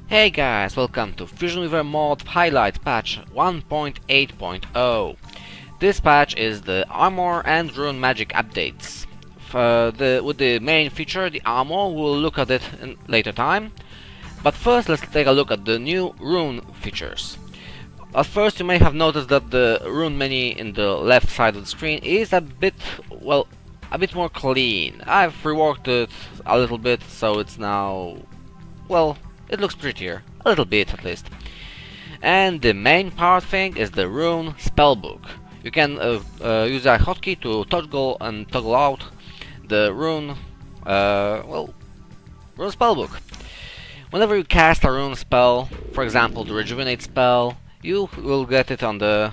Hey guys, welcome to Fusion Weaver Mod Highlights patch 1.8.0. This patch is the armor and rune magic updates. With the main feature, the armor, we'll look at it in later time. But first, let's take a look at the new rune features. At first, you may have noticed that the rune menu in the left side of the screen is a bit more clean. I've reworked it a little bit, so it's now, well, it looks prettier, a little bit at least. And the main part thing is the rune spellbook. You can use a hotkey to toggle out the rune spellbook. Whenever you cast a rune spell, for example the rejuvenate spell, you will get it on the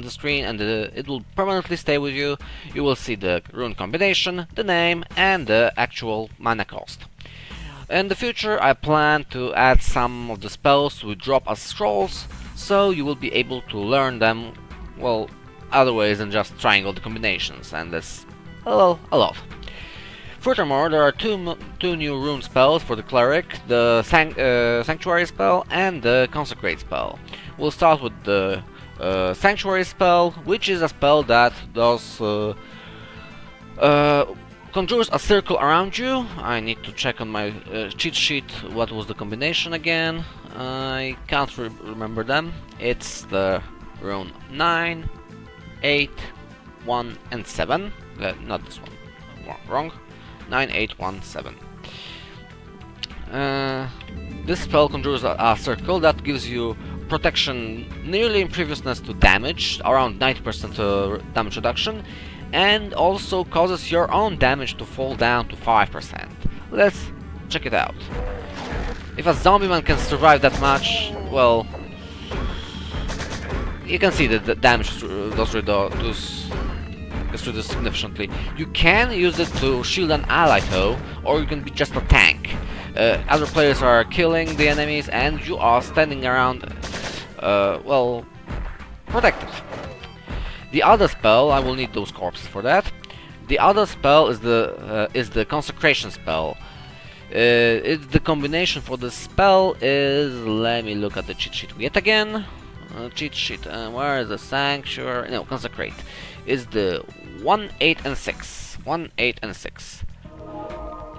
screen, and it will permanently stay with you. You will see the rune combination, the name, and the actual mana cost. In the future, I plan to add some of the spells we drop as scrolls, so you will be able to learn them, well, other ways than just trying all the combinations, and that's, well, a lot. Furthermore, there are two new rune spells for the cleric, the Sanctuary spell and the Consecrate spell. We'll start with the Sanctuary spell, which is a spell that does conjures a circle around you. I need to check on my cheat sheet what was the combination again. I can't remember them. It's the rune 9, 8, 1 and 7. Not this one. Wrong. 9, 8, 1, 7. This spell conjures a circle that gives you protection nearly imperviousness to damage, around 90% damage reduction, and also causes your own damage to fall down to 5%. Let's check it out. If a zombie man can survive that much, well, you can see that the damage does reduce significantly. You can use it to shield an ally though, or you can be just a tank. Other players are killing the enemies and you are standing around, well, protected. The other spell, I will need those corpses for that. The other spell is the Consecration spell. The combination for the spell is, let me look at the cheat sheet yet again. Cheat sheet, where is the Sanctuary? No, Consecrate. Is the 1, 8 and 6. 1, 8 and 6.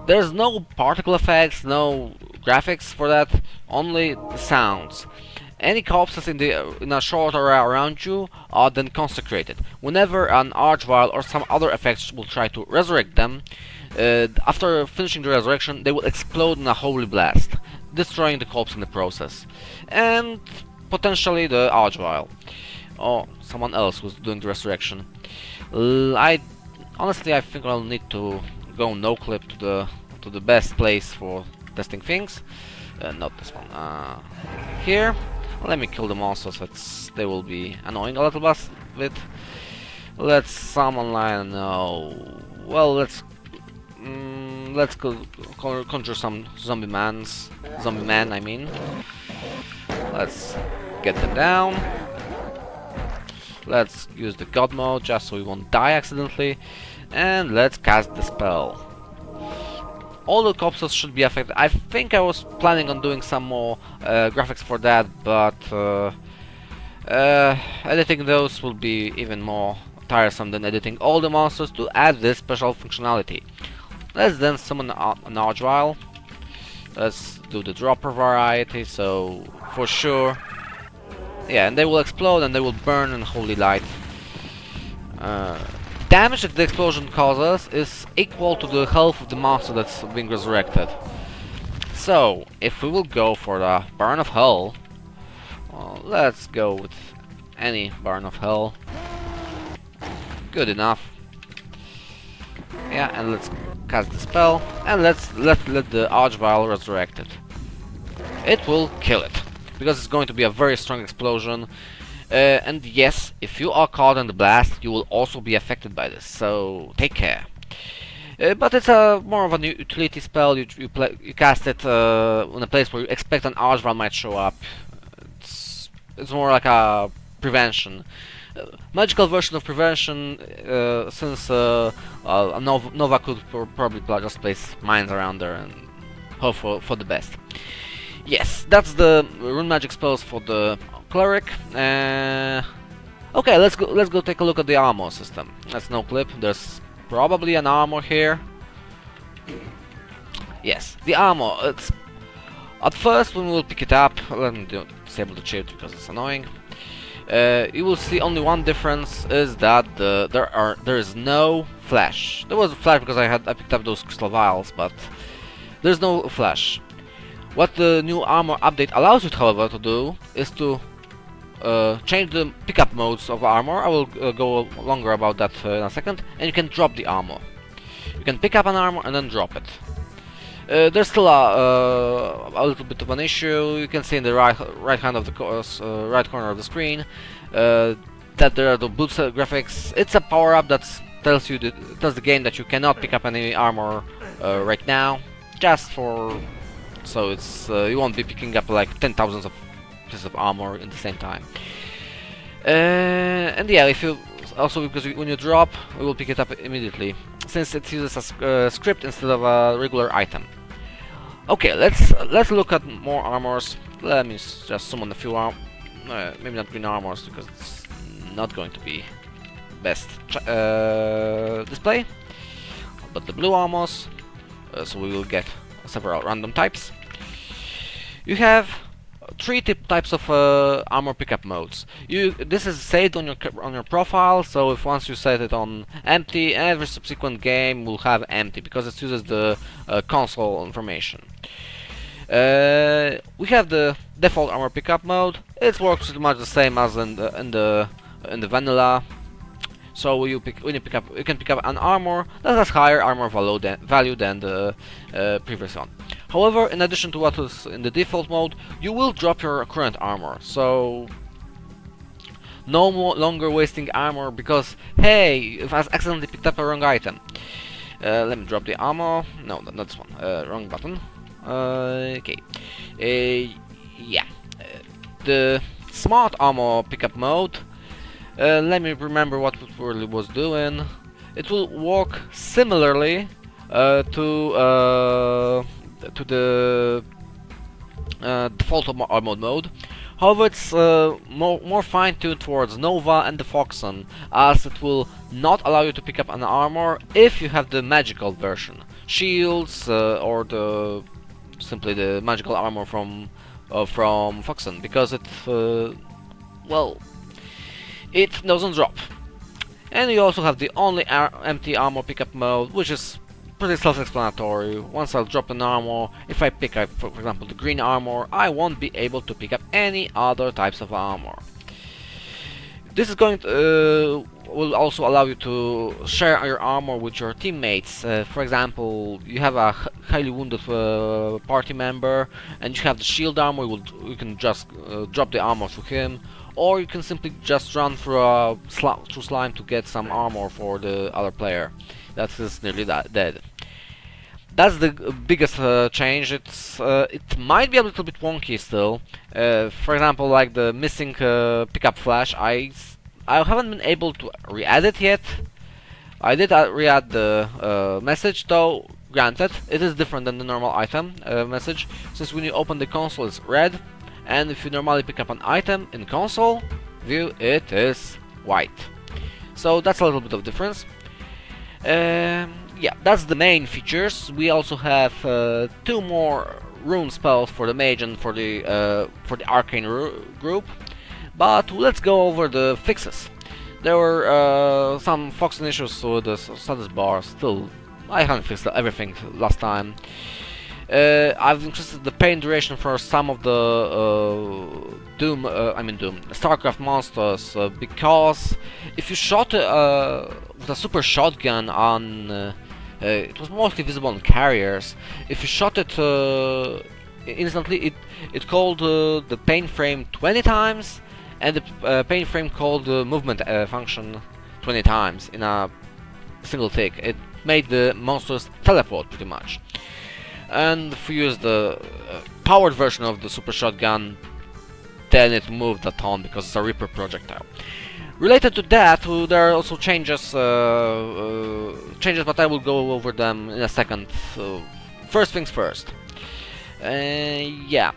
There's no particle effects, no graphics for that, only the sounds. Any corpses in a short area around you are then consecrated. Whenever an archvile or some other effects will try to resurrect them, after finishing the resurrection, they will explode in a holy blast, destroying the corpse in the process, and potentially the archvile or someone else who's doing the resurrection. Honestly, I think I'll need to go no clip to the best place for testing things. Not this one. Here. Let me kill them also, so they will be annoying a little bit. Let's summon online. No. Well, let's conjure some zombie men. I mean. Let's get them down. Let's use the god mode just so we won't die accidentally, and let's cast the spell. All the corpses should be affected. I think I was planning on doing some more graphics for that, but editing those will be even more tiresome than editing all the monsters to add this special functionality. Let's then summon an archvile. Let's do the dropper variety, so for sure. Yeah, and they will explode and they will burn in holy light. Damage that the explosion causes is equal to the health of the monster that's being resurrected. So, if we will go for the Burn of Hell, let's go with any Burn of Hell. Good enough. Yeah, and let's cast the spell, and let the archvile resurrect it. It will kill it, because it's going to be a very strong explosion. And yes, if you are caught in the blast, you will also be affected by this, so take care. But it's more of a utility spell. You cast it in a place where you expect an archvile might show up. It's more like a prevention. Magical version of prevention, since a Nova could probably just place mines around there and hope for the best. Yes, that's the rune magic spells for the cleric. Okay, let's go take a look at the armor system. That's no clip. There's probably an armor here. Yes, the armor. It's at first when we'll pick it up. Let me disable the shield because it's annoying. You will see only one difference is that there is no flash. There was a flash because I picked up those crystal vials, but there's no flash. What the new armor update allows you, however, to do is to change the pickup modes of armor. I will go longer about that in a second. And you can drop the armor. You can pick up an armor and then drop it. There's still a little bit of an issue. You can see in the right hand of the right corner of the screen that there are the boost graphics. It's a power up that tells the game that you cannot pick up any armor right now, just for so it's you won't be picking up like 10,000 of pieces of armor in the same time. And yeah, if you also because when you drop, we will pick it up immediately, since it uses a script instead of a regular item. Okay, let's look at more armors. Let me just summon a few maybe not green armors because it's not going to be best display, but the blue armors. So we will get several random types. You have three types of armor pickup modes. This is saved on your profile, so if once you set it on empty, every subsequent game will have empty because it uses the console information. We have the default armor pickup mode. It works pretty much the same as in the vanilla. So when you can pick up an armor that has higher armor value than the previous one. However, in addition to what is in the default mode, you will drop your current armor. So no longer wasting armor because hey, if I accidentally picked up a wrong item. Let me drop the armor. No, not this one. Wrong button. Okay. Yeah. The smart armor pickup mode. Let me remember what it really was doing. It will work similarly to the default armor mode. However, it's more fine-tuned towards Nova and the Foxen, as it will not allow you to pick up an armor if you have the magical version, shields, or simply the magical armor from Foxen, because it well, it doesn't drop. And you also have the only empty armor pickup mode, which is pretty self-explanatory. Once I'll drop an armor, if I pick up, for example, the green armor, I won't be able to pick up any other types of armor. This is going to will also allow you to share your armor with your teammates. For example, you have a highly wounded party member, and you have the shield armor. You can just drop the armor to him, or you can simply just run through slime to get some armor for the other player that is nearly dead. That's the biggest change. It might be a little bit wonky still. For example, like the missing pickup flash, I haven't been able to re-add it yet. I did re-add the message, though granted, it is different than the normal item message, since when you open the console it's red, and if you normally pick up an item in console view it is white. So that's a little bit of difference. Yeah, that's the main features. We also have 2 more rune spells for the mage and for the arcane group. But let's go over the fixes. There were some Foxen issues with the status bar. Still, I haven't fixed everything last time. I've increased the pain duration for some of the StarCraft monsters because if you shot with a super shotgun on, it was mostly visible on carriers. If you shot it instantly, it called the pain frame 20 times, and the pain frame called the movement function 20 times in a single tick. It made the monsters teleport pretty much. And if you use the powered version of the super shotgun, then it moved a ton because it's a Reaper projectile. Related to that, there are also changes, but I will go over them in a second. First things first. Yeah.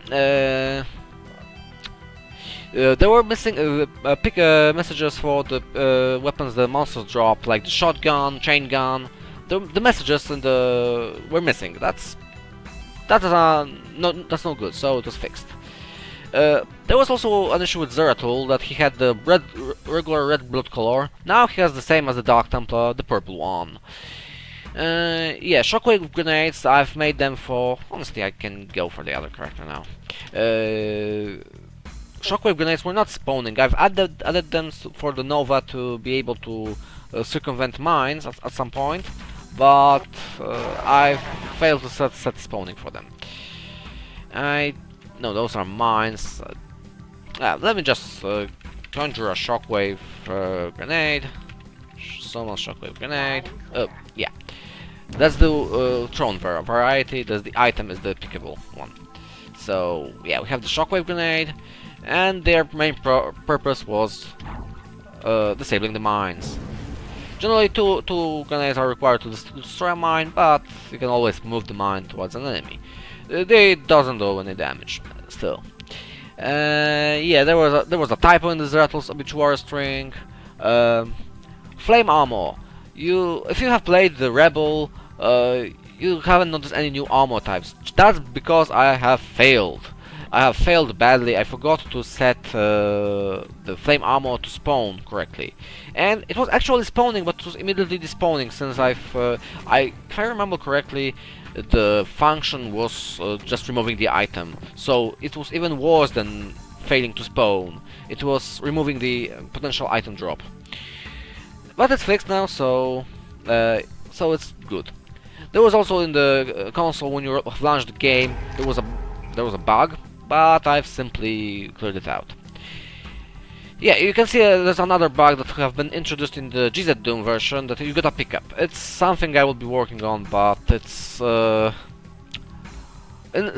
There were missing messages for the weapons the monsters drop, like the shotgun, chain gun. The messages in the were missing. That's no good. So it was fixed. There was also an issue with Zeratul, that he had the regular red blood color. Now he has the same as the Dark Templar, the purple one. Yeah, Shockwave Grenades, I've made them for... Honestly, I can go for the other character now. Shockwave Grenades were not spawning. I've added them for the Nova to be able to circumvent mines at some point, but I failed to set spawning for them. No, those are mines. Let me just conjure a Shockwave Grenade. Summon Shockwave Grenade. Yeah. That's the Throne variety. The item is the pickable one. So yeah, we have the Shockwave Grenade, and their main purpose was disabling the mines. Generally, two grenades are required to destroy a mine, but you can always move the mine towards an enemy. They doesn't do any damage still. Yeah, there was a typo in the Zeratul's obituary string. Flame armor. If you have played the Rebel, you haven't noticed any new armor types. That's because I have failed. I have failed badly. I forgot to set the flame armor to spawn correctly, and it was actually spawning, but it was immediately despawning. Since if I remember correctly, the function was just removing the item, so it was even worse than failing to spawn. It was removing the potential item drop. But it's fixed now, so it's good. There was also in the console, when you launched the game, there was a bug, but I've simply cleared it out. Yeah, you can see there's another bug that have been introduced in the GZ Doom version that you gotta pick up. It's something I will be working on, but it's in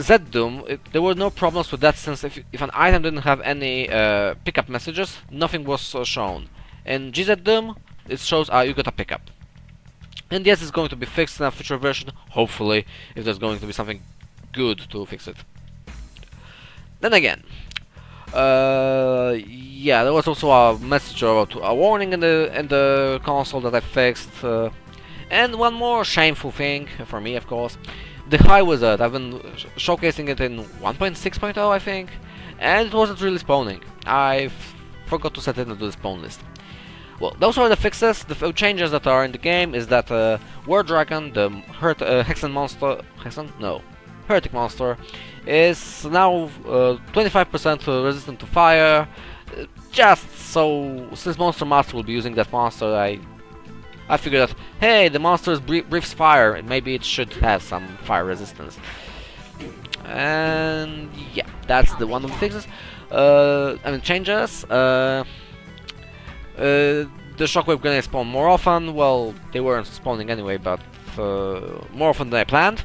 Z Doom there were no problems with that, since if an item didn't have any pickup messages, nothing was shown. In GZ Doom, it shows you got a pickup. And yes, it's going to be fixed in a future version, hopefully, if there's going to be something good to fix it. Then again, yeah, there was also a message about a warning in the console that I fixed, and one more shameful thing for me, of course, the High Wizard. I've been showcasing it in 1.6.0, I think, and it wasn't really spawning. I forgot to set it into the spawn list. Well, those are the fixes. The changes that are in the game is that Weredragon, the Heretic monster, is now 25% resistant to fire. Just so, since Monster Master will be using that monster, I figured that, hey, the monster breathes fire, and maybe it should have some fire resistance. And yeah, that's the one of the fixes. Changes. The Shockwave Grenade spawn more often. Well, they weren't spawning anyway, but more often than I planned.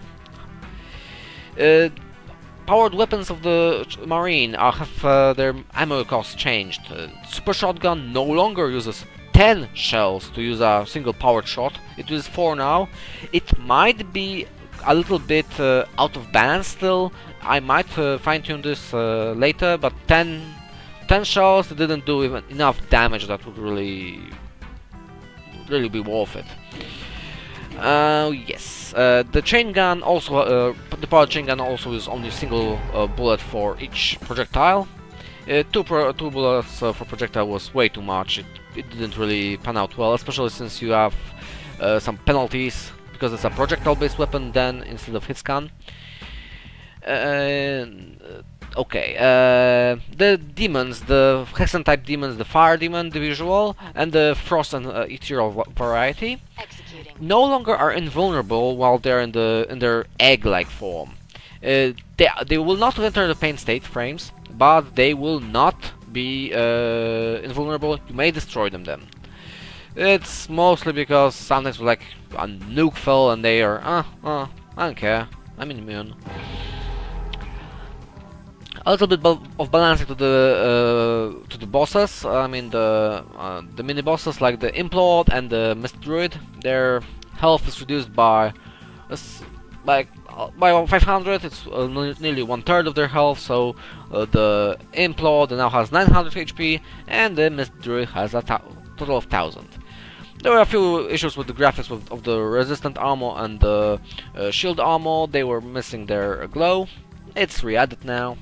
Powered weapons of the Marine have their ammo cost changed. Supershotgun no longer uses 10 shells to use a single powered shot. It uses 4 now. It might be a little bit out of balance still. I might fine-tune this later, but 10 shells didn't do even enough damage that would really be worth it. Yes, the chain gun also, the Powered Chaingun also is only a single bullet for each projectile. Two bullets for projectile was way too much. It didn't really pan out well, especially since you have some penalties because it's a projectile-based weapon then instead of hit scan. Okay, the demons, the Hexen type demons, the Fire Demon, the visual, and the Frost and Ethereal variety, no longer are invulnerable while they're in their egg-like form. They will not enter the pain state frames, but they will not be invulnerable. You may destroy them then. It's mostly because sometimes like a nuke fell and they are I don't care, I'm immune. A little bit of balancing to the bosses. I mean the mini bosses like the Implode and the Mist Druid. Their health is reduced by by 500. It's nearly 1/3 of their health. So the Implode now has 900 HP, and the Mist Druid has a total of 1000. There were a few issues with the graphics of the resistant armor and the shield armor. They were missing their glow. It's re-added now.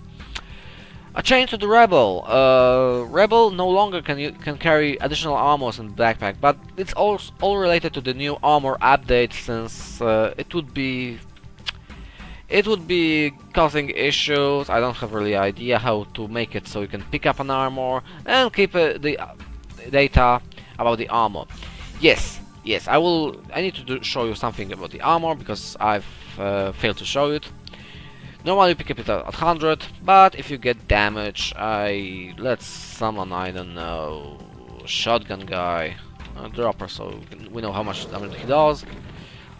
A change to the Rebel. Rebel no longer can carry additional armors in the backpack, but it's all related to the new armor update, since it would be causing issues. I don't have really idea how to make it so you can pick up an armor and keep the data about the armor. Yes, I need to show you something about the armor, because I've failed to show it. Normally you pick up it at 100, but if you get damage, let's summon, I don't know, shotgun guy, dropper, so we know how much damage he does.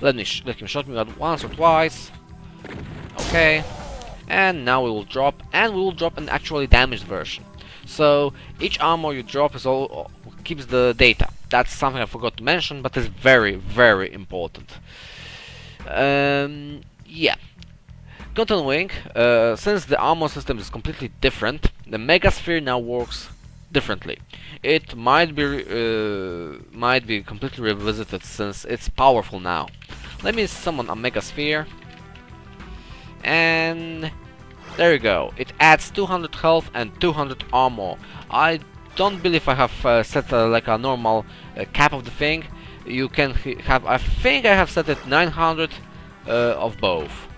Let him shot me once or twice. Okay, and now we will drop an actually damaged version. So each armor you drop keeps the data. That's something I forgot to mention, but it's very, very important. Yeah. Continuing, since the armor system is completely different, the Megasphere now works differently. It might be completely revisited, since it's powerful now. Let me summon a Megasphere, and there you go. It adds 200 health and 200 armor. I don't believe I have set like a normal cap of the thing. You can have, I think I have set it 900 of both.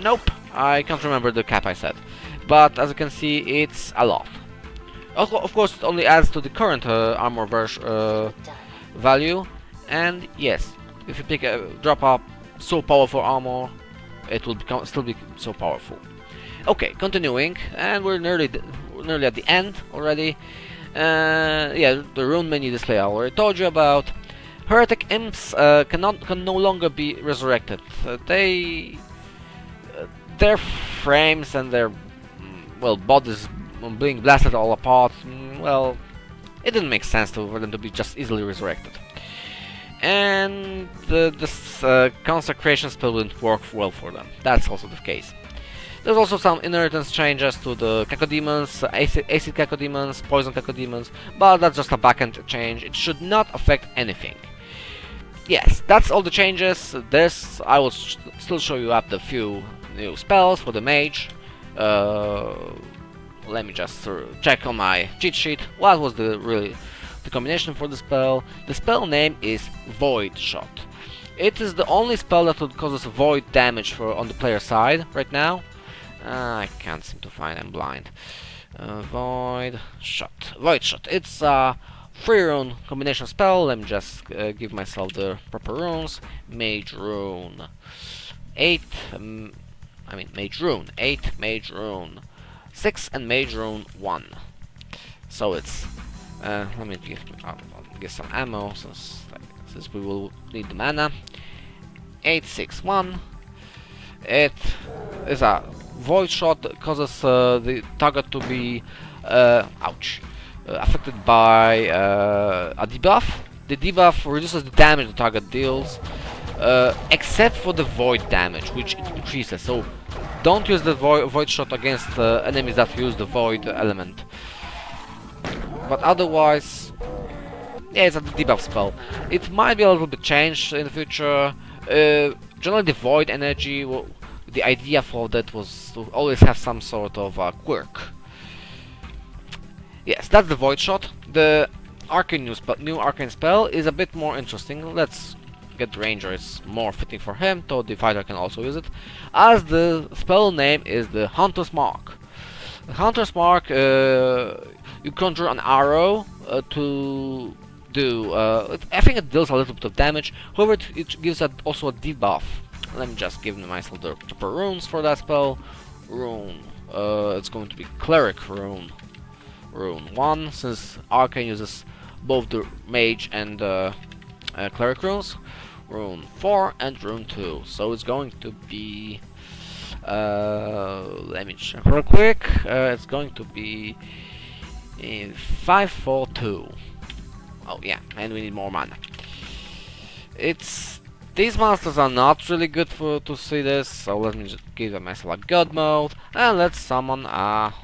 Nope, I can't remember the cap I set, but as you can see, it's a lot. Of course, it only adds to the current armor value, and yes, if you drop up so powerful armor, it will still be so powerful. Okay, continuing, and we're nearly at the end already. Yeah, the rune menu display I already told you about. Heretic imps can no longer be resurrected. Their frames and their bodies being blasted all apart. Well, it didn't make sense for them to be just easily resurrected. And this consecration spell didn't work well for them. That's also the case. There's also some inheritance changes to the Cacodemons, acid Cacodemons, poison Cacodemons, but that's just a backend change. It should not affect anything. Yes, that's all the changes. I will still show you up the few new spells for the mage. Let me just check on my cheat sheet. What was the combination for the spell? The spell name is Void Shot. It is the only spell that causes void damage on the player side right now. I can't seem to find. I'm blind. Void Shot. Void Shot. It's a 3-rune combination spell. Let me just give myself the proper runes. Mage Rune 8. Mage Rune 8, Mage Rune 6, and Mage Rune 1. So it's let me give some ammo, since we will need the mana. 861. It is a void shot that causes the target to be affected by a debuff. The debuff reduces the damage the target deals, except for the void damage, which it increases. So don't use the void shot against enemies that use the void element. But otherwise, yeah, it's a debuff spell. It might be a little bit changed in the future. Generally, the void energy, the idea for that was to always have some sort of quirk. Yes, that's the void shot. The new arcane spell is a bit more interesting. Let's get the ranger. It's more fitting for him, though the fighter can also use it, as the spell name is the Hunter's Mark. The Hunter's Mark, you conjure an arrow to do. I think it deals a little bit of damage. However, it gives also a debuff. Let me just give myself the proper runes for that spell. Rune. It's going to be Cleric Rune. Rune 1, since Arcane uses both the Mage and Cleric runes. Rune 4 and Rune 2. So it's going to be... let me check real quick. It's going to be 542. Oh yeah, and we need more mana. It's These monsters are not really good to see this, so let me just give myself a God mode, and let's summon a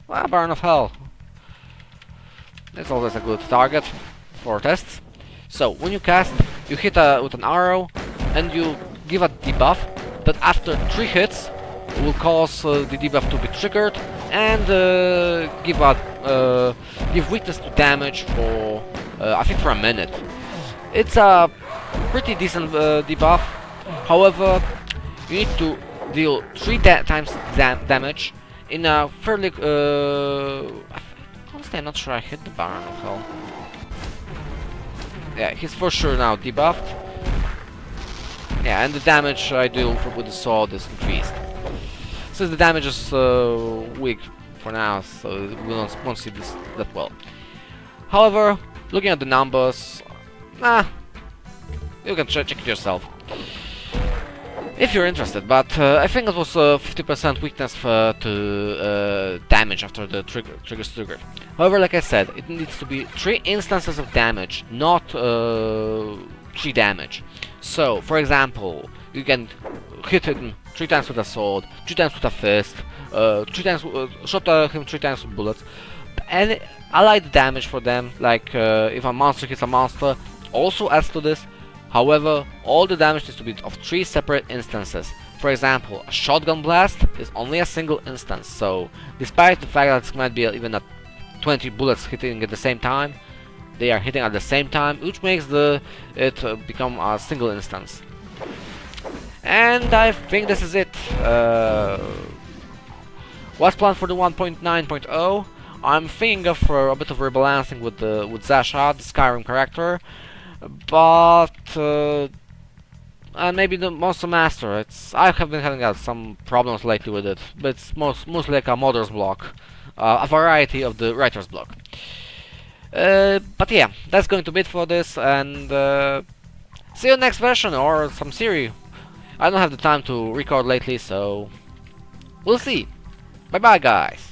Burn of Hell. It's always a good target for tests. So, when you cast, you hit with an arrow, and you give a debuff that after 3 hits will cause the debuff to be triggered, and give weakness to damage for, I think for a minute. It's a pretty decent debuff. However, you need to deal 3 times damage in a fairly... honestly, I'm not sure I hit the Baron of Hell. Yeah, he's for sure now debuffed. Yeah, and the damage I deal with the sword is increased. Since the damage is weak for now, so we won't see this that well. However, looking at the numbers, you can check it yourself if you're interested. But I think it was 50% weakness to damage after the trigger's triggered. However, like I said, it needs to be 3 instances of damage, not 3 damage. So, for example, you can hit him 3 times with a sword, 3 times with a fist, 3 times shot him 3 times with bullets. And allied damage for them, like if a monster hits a monster, also adds to this. However, all the damage needs to be of 3 separate instances. For example, a shotgun blast is only a single instance, so despite the fact that it might be even at 20 bullets hitting at the same time, they are hitting at the same time, which makes it become a single instance. And I think this is it. What's planned for the 1.9.0? I'm thinking of a bit of rebalancing with Zasha, the Skyrim character, but and maybe the Monster Master. I have been having some problems lately with it, but it's mostly like a modder's block, a variety of the writer's block. But yeah, that's going to be it for this, and see you next version or some series. I don't have the time to record lately, so we'll see. Bye bye, guys.